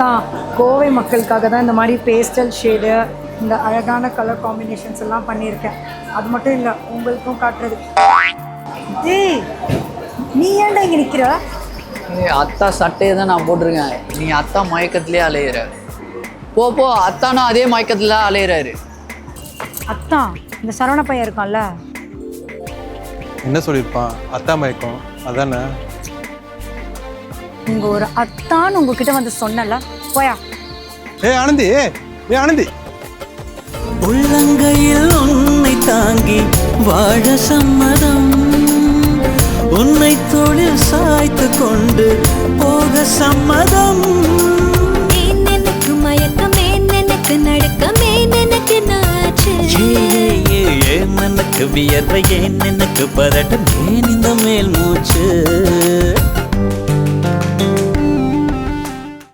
அத்தான் கோவை மக்களுக்காக தான் இந்த மாதிரி பேஸ்டல் ஷேடு இந்த அழகான கலர் காம்பினேஷன்ஸ் எல்லாம் பண்ணியிருக்கேன். அது மட்டும் இல்லை, உங்களுக்கும் காட்டுறது. டேய், நீ ஏன்டா இங்கே நிற்கிற? அத்தா சட்டையை தான் நான் போட்டிருக்கேன். நீங்கள் அத்தா மயக்கத்துலேயே அலையிற. போ அத்தானா அதே மயக்கத்தில் அலையிறாரு. அத்தான் இந்த சரவண பையன் இருக்கான்ல, என்ன சொல்லியிருப்பான்? அத்தா மயக்கம் அதானே? உங்க ஒரு அத்தான்னு உங்ககிட்ட வந்து சொன்னல, போயா. ஆனந்தி, ஆனந்தி, உள்ளங்கையில் உன்னை தாங்கி வாழ சம்மதம், உன்னை தோளில் சாய்த்து கொண்டு போக சம்மதம். எனக்கு மயக்கம், எனக்கு நடுக்கம், எனக்கு நாச்சு, ஏன் எனக்கு வியர்வை, ஏன் எனக்கு பதட்டம், ஏன் இந்த மேல் மூச்சு.